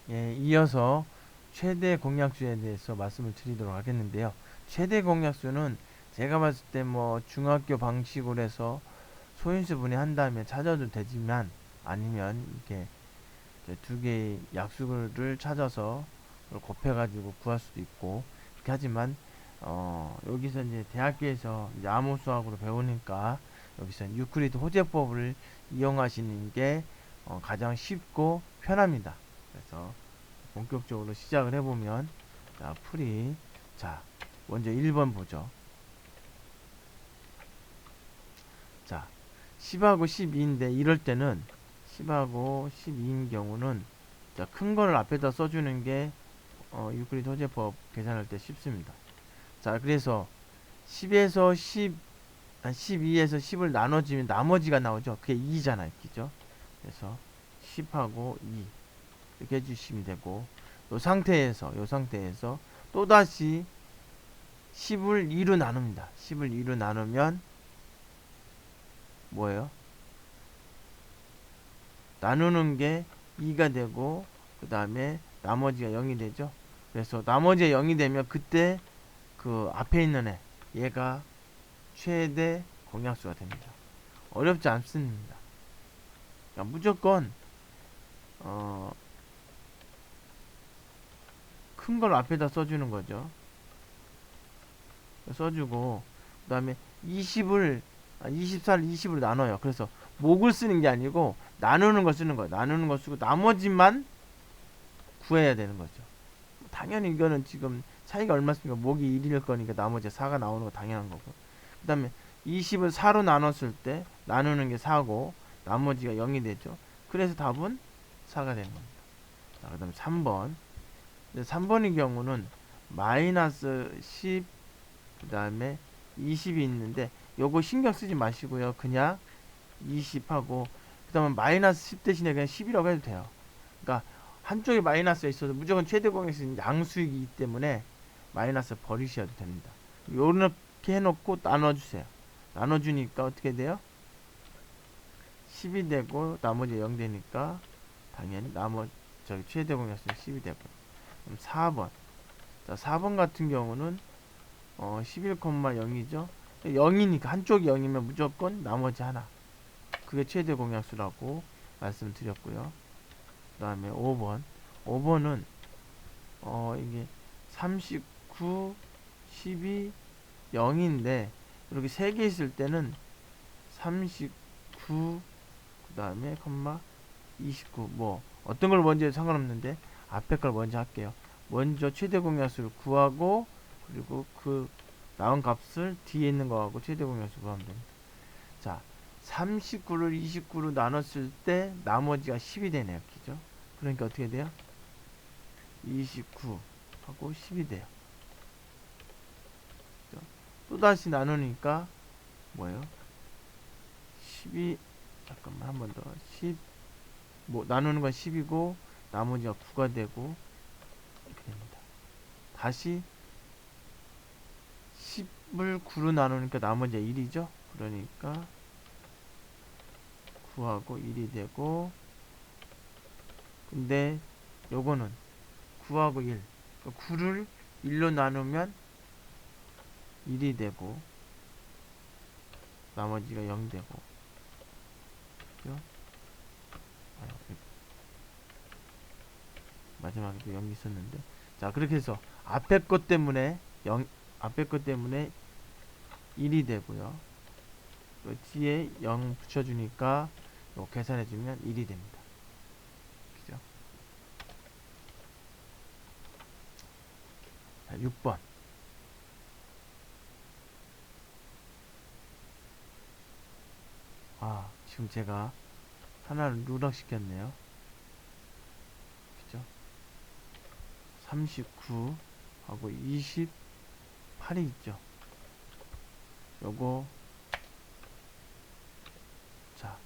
예, 이어서 최대 공약수에 대해서 말씀을 드리도록 하겠는데요. 최대 공약수는 제가 봤을 때 뭐 중학교 방식으로 해서 소인수분해 한 다음에 찾아도 되지만, 아니면 이렇게 이제 두 개의 약수를 찾아서 그걸 곱해가지고 구할 수도 있고 이렇게 하지만, 여기서 이제 대학교에서 이제 암호 수학으로 배우니까 여기서 유클리드 호재법을 이용하시는 게 가장 쉽고 편합니다. 그래서 본격적으로 시작을 해보면, 자, 풀이, 자, 먼저 1번 보죠. 자, 10하고 12인데 이럴 때는 10하고 12인 경우는, 자, 큰 거를 앞에다 써주는 게 유클리드 호재법 계산할 때 쉽습니다. 자, 그래서 10에서 10, 12에서 10을 나눠주면 나머지가 나오죠. 그게 2잖아요. 그죠? 그래서 10하고 2 이렇게 해주시면 되고, 요 상태에서 또다시 10을 2로 나눕니다. 10을 2로 나누면 뭐예요? 나누는 게 2가 되고, 그 다음에 나머지가 0이 되죠. 그래서 나머지가 0이 되면 그때 그 앞에 있는 얘가 최대 공약수가 됩니다. 어렵지 않습니다. 그러니까 무조건 어, 큰 걸 앞에다 써주는 거죠. 써주고, 그 다음에 20을 24를 20으로 나눠요. 그래서 목을 쓰는 게 아니고 나누는 거 쓰는 거예요. 나누는 거 쓰고 나머지만 구해야 되는 거죠. 당연히 이거는 지금 차이가 얼마 있으니까 목이 1일 거니까 나머지 4가 나오는 거 당연한 거고. 그 다음에 20을 4로 나눴을 때 나누는 게 4고 나머지가 0이 되죠. 그래서 답은 4가 되는 겁니다. 자, 그 다음에 3번. 3번의 경우는 마이너스 10, 그 다음에 20이 있는데 요거 신경 쓰지 마시고요. 그냥 20하고, 그 다음에 마이너스 10 대신에 그냥 10이라고 해도 돼요. 그러니까 한쪽에 마이너스가 있어도 무조건 최대 공약수는 양수이기 때문에 마이너스 버리셔도 됩니다. 요렇게 해놓고 나눠주세요. 나눠주니까 어떻게 돼요? 10이 되고 나머지 0 되니까 당연히 저기 최대 공약수는 10이 되고. 그럼 4번. 자, 4번 같은 경우는 11,0이죠. 0이니까 한쪽이 0이면 무조건 나머지 하나. 그게 최대 공약수라고 말씀드렸고요. 그 다음에 5번. 5번은 이게 39, 12, 0인데 이렇게 세 개 있을 때는 39, 그 다음에 컴마 29, 뭐 어떤 걸 먼저 해도 상관없는데 앞에 걸 먼저 할게요. 먼저 최대 공약수를 구하고, 그리고 그 나온 값을 뒤에 있는 거하고 최대 공약수 구하면 됩니다. 자, 39를 29로 나눴을 때 나머지가 10이 되네요. 그죠? 그러니까 어떻게 돼요? 29 하고 10이 돼요. 그죠? 또다시 나누니까 뭐예요? 12, 잠깐만 한 번 더. 10, 뭐 나누는 건 10이고 나머지가 9가 되고 이렇게 됩니다. 다시 10을 9로 나누니까 나머지가 1이죠? 그러니까 9하고 1이 되고, 근데 요거는 9하고 1, 9를 1로 나누면 1이 되고 나머지가 0 되고, 그죠? 아, 마지막에도 0이 있었는데, 자, 그렇게 해서 앞에 것 때문에 0, 앞에 것 때문에 1이 되고요. 그 뒤에 0 붙여주니까 계산해주면 1이 됩니다. 그죠? 자, 6번. 아, 지금 제가 하나를 누락시켰네요. 그죠? 39 하고 28이 있죠. 요거, 자,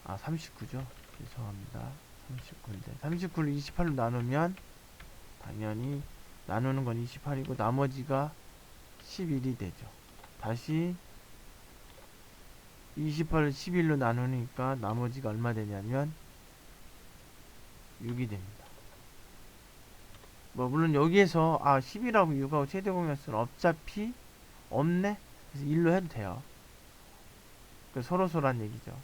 39죠. 죄송합니다. 39인데 39를 28로 나누면 당연히 나누는 건 28이고 나머지가 11이 되죠. 다시 28을 11로 나누니까 나머지가 얼마 되냐면 6이 됩니다. 뭐 물론 여기에서 10이라고 6하고 최대 공약수는 어차피 없네? 그래서 1로 해도 돼요. 그 서로서란 얘기죠.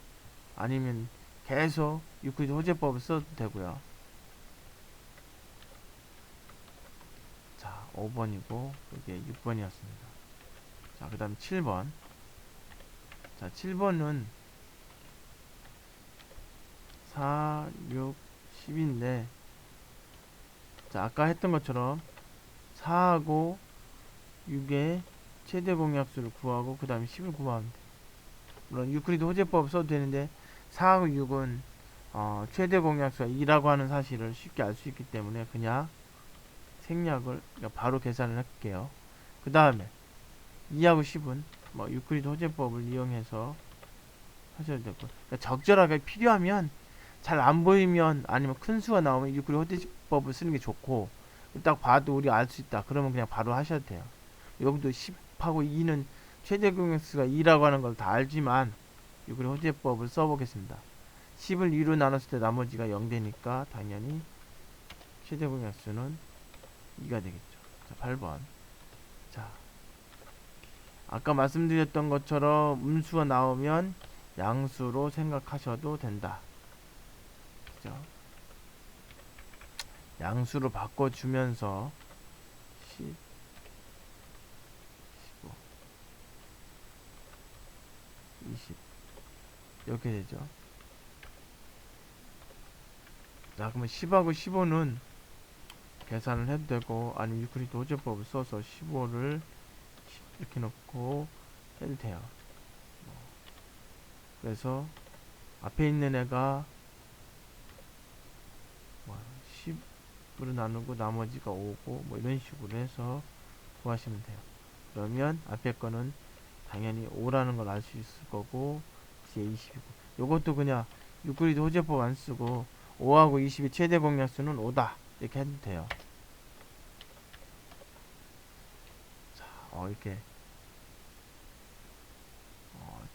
아니면 계속 유클리드 호재법을 써도 되고요. 자, 5번이고 이게 6번이었습니다. 자, 그 다음 7번. 자, 7번은 4, 6, 10인데 자, 아까 했던 것처럼 4하고 6의 최대 공약수를 구하고 그 다음에 10을 구하면 돼. 물론 유클리드 호재법 써도 되는데 4하고 6은 최대 공약수가 2라고 하는 사실을 쉽게 알 수 있기 때문에 그냥 생략을 바로 계산을 할게요. 그 다음에 2하고 10은 뭐 유클리드 호재법을 이용해서 하셔도 되고, 그러니까 적절하게 필요하면 잘 안 보이면 아니면 큰 수가 나오면 유클리드 호재법을 쓰는 게 좋고, 딱 봐도 우리가 알 수 있다 그러면 그냥 바로 하셔도 돼요. 여기도 10하고 2는 최대 공약수가 2라고 하는 걸 다 알지만 유클리드 호재법을 써보겠습니다. 10을 2로 나눴을 때 나머지가 0 되니까 당연히 최대 공약수는 2가 되겠죠. 자, 8번. 자, 아까 말씀드렸던 것처럼 음수가 나오면 양수로 생각하셔도 된다. 그죠? 양수로 바꿔주면서 10, 15, 20 이렇게 되죠. 자, 그러면 10하고 15는 계산을 해도 되고 아니면 유클리드 호재법을 써서 15를 이렇게 놓고 해도 돼요. 그래서 앞에 있는 애가 10으로 나누고 나머지가 5고 뭐 이런 식으로 해서 구하시면 돼요. 그러면 앞에 거는 당연히 5라는 걸 알 수 있을 거고 뒤에 20이고, 요것도 그냥 유클리드 호재법 안 쓰고 5하고 20의 최대 공약수는 5다 이렇게 해도 돼요. 자, 이렇게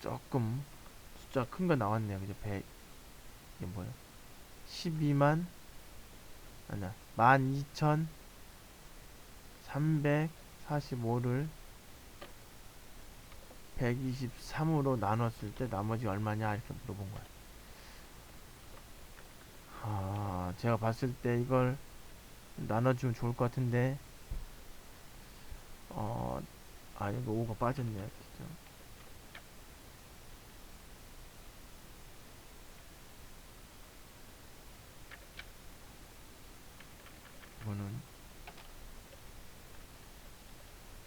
조금 숫자 큰 거 나왔네요. 그죠? 100, 이게 뭐예요? 12만, 아니야, 12,345를 123으로 나눴을 때 나머지 얼마냐 이렇게 물어본 거예요. 제가 봤을 때 이걸 나눠주면 좋을 것 같은데 이거 5가 빠졌네요. 그죠?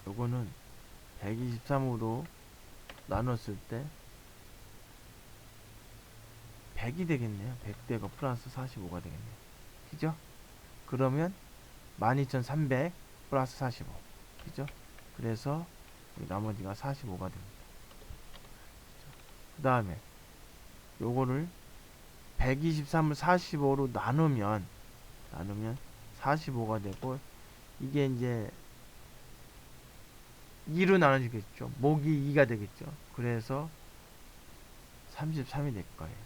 요거는 123으로 나눴을 때 100이 되겠네요. 100대가 플러스 45가 되겠네요. 그죠? 그러면 12,300 플러스 45. 그죠? 그래서 나머지가 45가 됩니다. 그 다음에 요거를 123을 45로 나누면 45가 되고, 이게 이제 2로 나눠지겠죠. 목이 2가 되겠죠. 그래서 33이 될 거예요.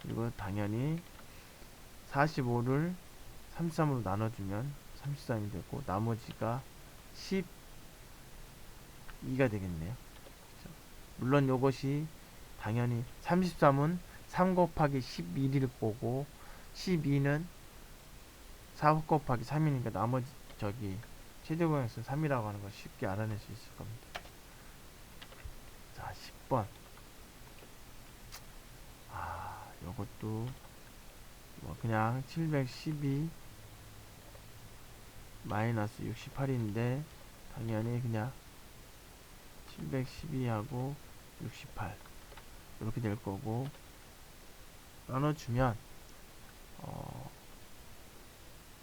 그리고 당연히 45를 33으로 나눠주면 33이 되고 나머지가 12가 되겠네요. 그렇죠? 물론 이것이 당연히 33은 3 곱하기 11일 거고 12는 4 곱하기 3이니까 나머지 최대 공약수는 3이라고 하는 걸 쉽게 알아낼 수 있을 겁니다. 자, 10번. 요것도 뭐 그냥 712 마이너스 68인데 당연히 그냥 712하고 68 이렇게 될 거고, 나눠주면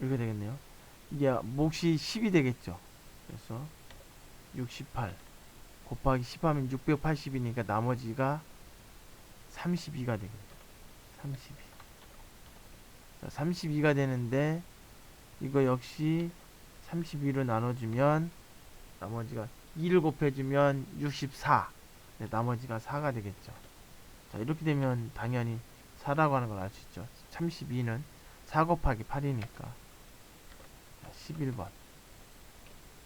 이렇게 되겠네요. 이게 몫이 10이 되겠죠. 그래서 68 곱하기 10 하면 680이니까 나머지가 32가 되겠죠. 32. 자, 32가 되는데 이거 역시 32로 나눠주면 나머지가 2를 곱해주면 64. 네, 나머지가 4가 되겠죠. 자, 이렇게 되면 당연히 4라고 하는 걸 알 수 있죠. 32는 4 곱하기 8이니까 11번.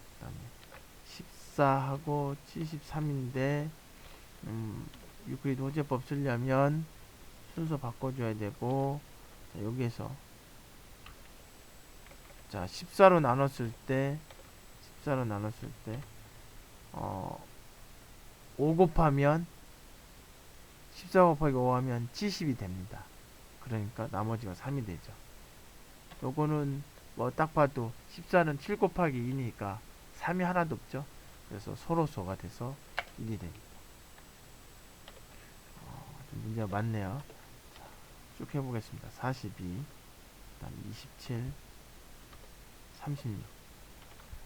그 다음에 14하고 73인데 유클리드 호재법 쓰려면 순서 바꿔줘야 되고, 자, 여기에서 자 14로 나눴을 때 5 곱하면 14 곱하기 5 하면 70이 됩니다. 그러니까 나머지가 3이 되죠. 요거는 뭐 딱 봐도 14는 7 곱하기 2니까 3이 하나도 없죠. 그래서 서로소가 돼서 1이 됩니다. 좀 문제가 많네요. 자, 쭉 해보겠습니다. 42, 그 다음 27, 36.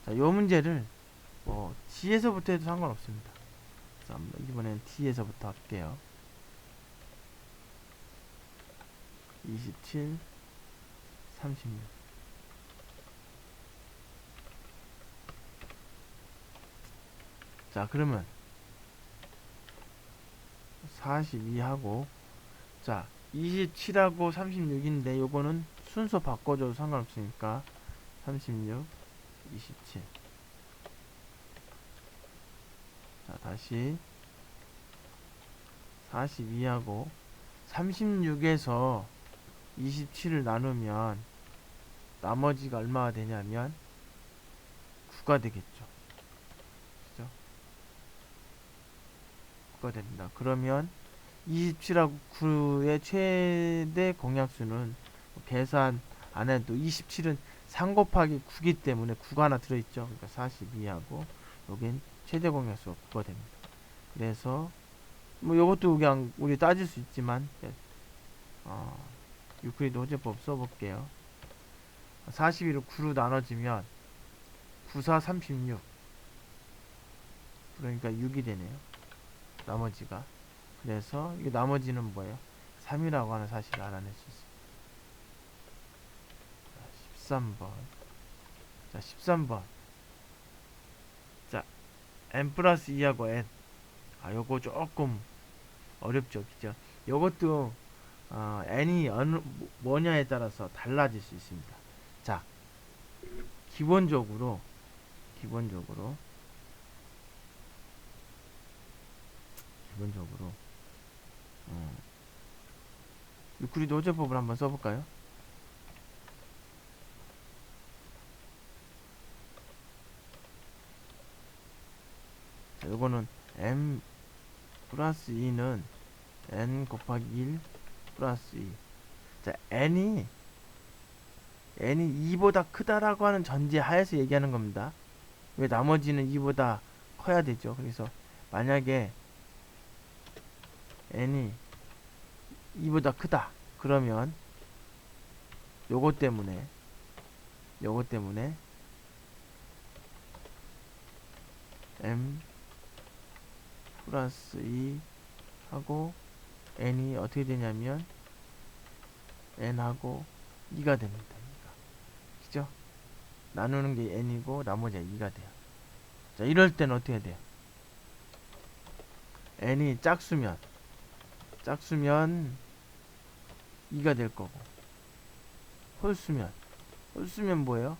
자, 요 문제를 뭐 G에서부터 해도 상관없습니다. 자, 이번엔 D에서부터 할게요. 27, 36. 자, 그러면 42하고, 자 27하고 36인데 요거는 순서 바꿔줘도 상관없으니까 36, 27. 자, 다시 42하고 36에서 27을 나누면 나머지가 얼마가 되냐면 9가 되겠죠. 그죠? 9가 됩니다. 그러면 27하고 9의 최대 공약수는 계산 안 해도 27은 3 곱하기 9기 때문에 9가 하나 들어있죠. 그러니까 42하고 여긴 최대 공약수가 9가 됩니다. 그래서 뭐 요것도 그냥 우리 따질 수 있지만 유클리드 호재법 써볼게요. 41을 9로 나눠지면 9, 4, 36. 그러니까 6이 되네요. 나머지가. 그래서 이 나머지는 뭐예요? 3이라고 하는 사실을 알아낼 수 있습니다. 13번. 자, 13번. 자, n 플러스 2하고 n. 요거 조금 어렵죠, 그죠? 요것도 n이 어느 뭐냐에 따라서 달라질 수 있습니다. 자, 기본적으로 유클리드 호재법을 한번 써볼까요? 자, 요거는 m 플러스 2는 n 곱하기 1 플러스 2. 자, n이 2보다 크다라고 하는 전제 하에서 얘기하는 겁니다. 왜 나머지는 2보다 커야 되죠. 그래서 만약에 n이 2보다 크다 그러면 요것 때문에 m 플러스 2 하고 n이 어떻게 되냐면 n하고 2가 됩니다. 2가. 그죠? 나누는 게 n이고 나머지가 2가 돼요. 자, 이럴 때는 어떻게 돼요? n이 짝수면 2가 될 거고, 홀수면 뭐예요?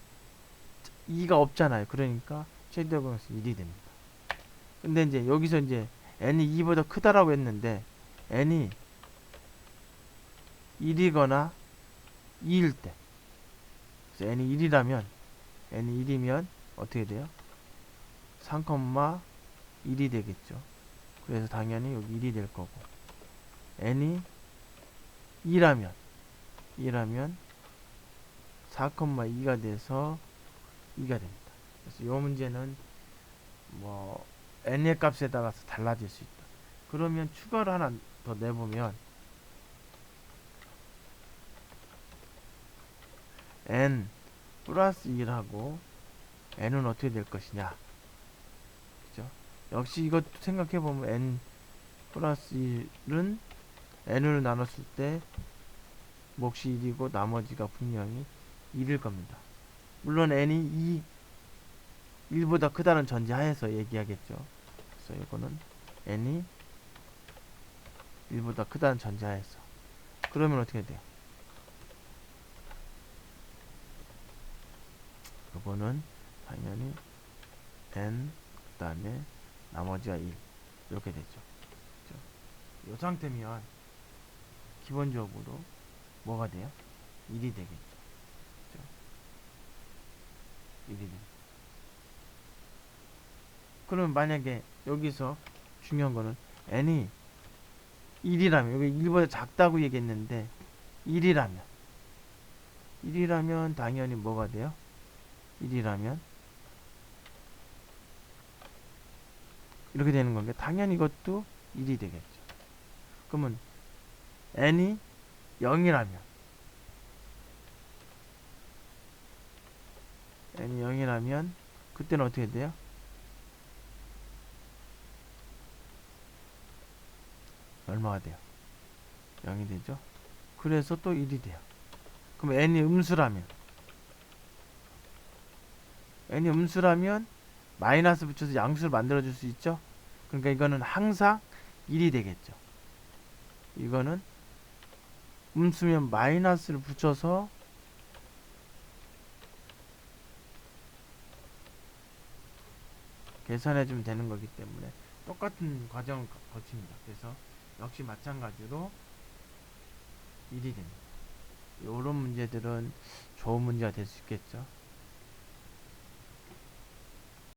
2가 없잖아요. 그러니까 최대 공약수 1이 됩니다. 근데 이제 여기서 이제 n이 2보다 크다라고 했는데 n이 1이거나 2일 때, 그래서 n이 1이면 어떻게 돼요? 3,1이 되겠죠. 그래서 당연히 여기 1이 될 거고, n이 2라면 4,2가 돼서 2가 됩니다. 그래서 이 문제는 뭐 n의 값에 따라서 달라질 수 있다. 그러면 추가를 하나 더 내보면 n 플러스 1하고 n은 어떻게 될 것이냐, 그죠? 역시 이것도 생각해보면 n 플러스 1은 n을 나눴을 때 몫이 1이고 나머지가 분명히 1일 겁니다. 물론 n이 1보다 크다는 전제하에서 얘기하겠죠. 그래서 이거는 n이 1보다 크다는 전제하에서. 그러면 어떻게 돼요? 요거는 당연히 n 그 다음에 나머지가 1 이렇게 되죠. 이 상태면 기본적으로 뭐가 돼요? 1이 되겠죠. 그죠? 1이 되죠. 그러면 만약에 여기서 중요한 거는 n이 1이라면 여기 1보다 작다고 얘기했는데 1이라면 당연히 뭐가 돼요? 1이라면 이렇게 되는 건데 당연히 이것도 1이 되겠죠. 그러면 n이 0이라면 그때는 어떻게 돼요? 얼마가 돼요? 0이 되죠. 그래서 또 1이 돼요. 그럼 n이 음수라면 마이너스 붙여서 양수를 만들어 줄 수 있죠. 그러니까 이거는 항상 1이 되겠죠. 이거는 음수면 마이너스를 붙여서 계산해 주면 되는 거기 때문에 똑같은 과정을 거칩니다. 그래서 역시 마찬가지로 1이 됩니다. 이런 문제들은 좋은 문제가 될 수 있겠죠.